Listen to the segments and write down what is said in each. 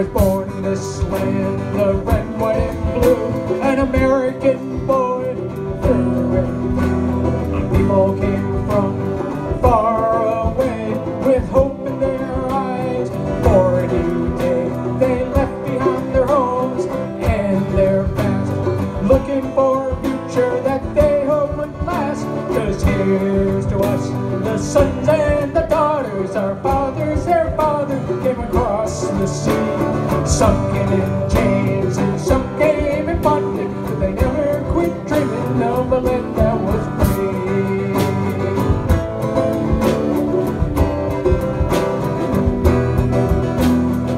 was born in this land, the red, white, and blue, an American boy through and through. People came from far away with hope in their eyes for a new day. They left behind their homes and their past, looking for a future that they hope would last. 'Cause here's to us, the sons and the daughters, our fathers, their fathers came across the sea. Some came in chains and some came in bondage, but they never quit dreaming of a land that was free.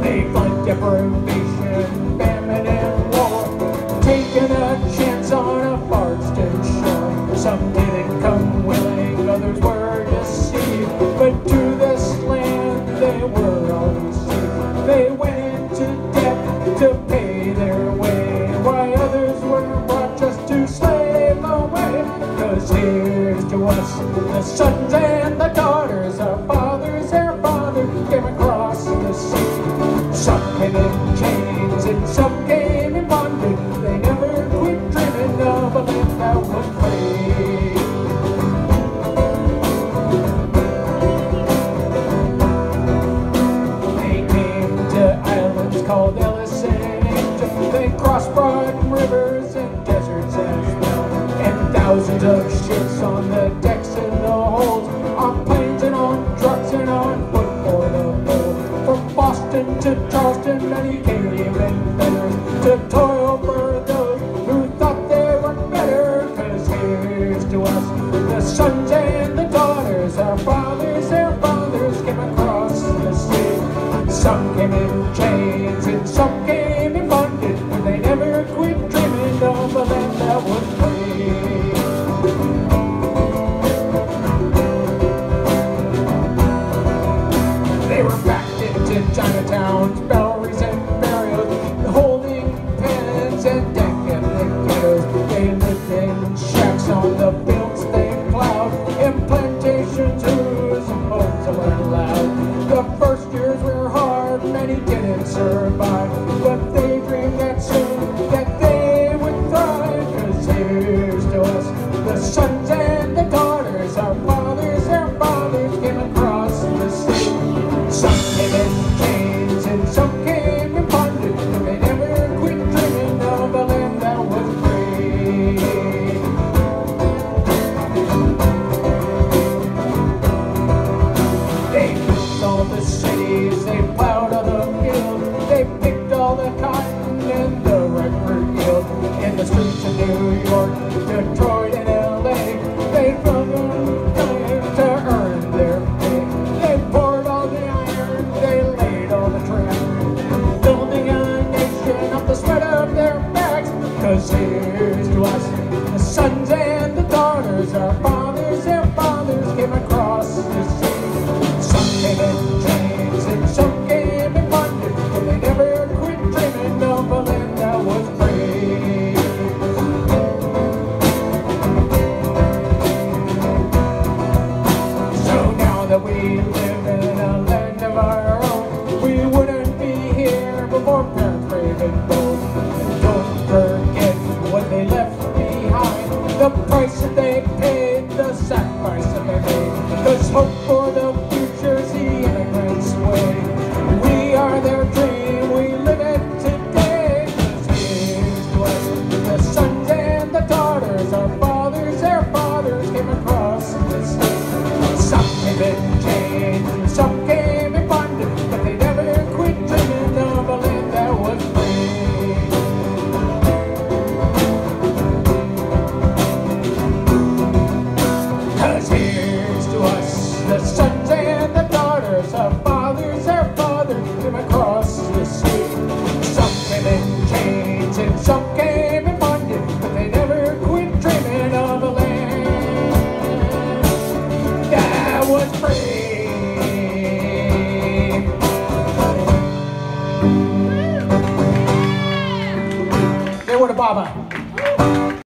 They fled deprivation, famine, and war, taking a chance on a far-distant shore. Some didn't come willing, others were deceived, but to this land they were always saved. They went into debt to pay their way, while others were brought just to slave away. 'Cause here's to us, the sons and the daughters, our fathers, their fathers came across the sea. Some came in chains and some came in bondage, they never quit dreaming of a land that was free. They came to islands called Ellis and Angel. They crossed broad rivers and deserts as well, and thousands of ships on the decks and the holds, on planes and on trucks and on foot for the gold. From Boston to Charleston, many came in feathers to toil for those who thought they were better. 'Cause here's to us, the sons and the daughters, our fathers, their fathers came across the sea. Some came in chains and some came in bondage, but they never quit dreaming of a land that was free. They were packed into Chinatowns, belleries and burials, holding pens and decadent ghettos. They lived in shacks on the fields they plowed, in plantations whose homes were loud. The first years were hard, many didn't survive, but they dreamed that soon that they would thrive. 'Cause here's to us, the sons and the daughters, our fathers, their fathers came across the sea. Some came in chains and some came in bondage, but they never quit dreaming of a land that was free. They built all the cities, they plowed all the fields, they picked all the cotton and the record yield. In the streets of New York, Detroit, and LA, they struggled to earn their pay. They poured all the iron, they laid all the track, building a nation off the sweat of their backs. 'Cause here's to us, the sons and the daughters, our fathers, their fathers came across the sea. Some came in chains and some came in bondage, but they never quit dreaming of a land that was free. So now that we live in a land of our own, we wouldn't be here before parents brave and bold. And don't forget what they left behind, the price that they paid, the sacrifice that they made. 'Cause hope for the future's the immigrants' way. We are their dream, we live it today. 'Cause here's to us, the sons and the daughters, our fathers, their fathers came across the sea. Some came in chains and some came in bondage, but they never quit dreaming of a land that was free. 'Cause here's to us, the sons and the daughters, our fathers, their fathers came across the sea. Some came in chains and some came in bondage, but they never quit dreaming of a land that was free. They were the Baba.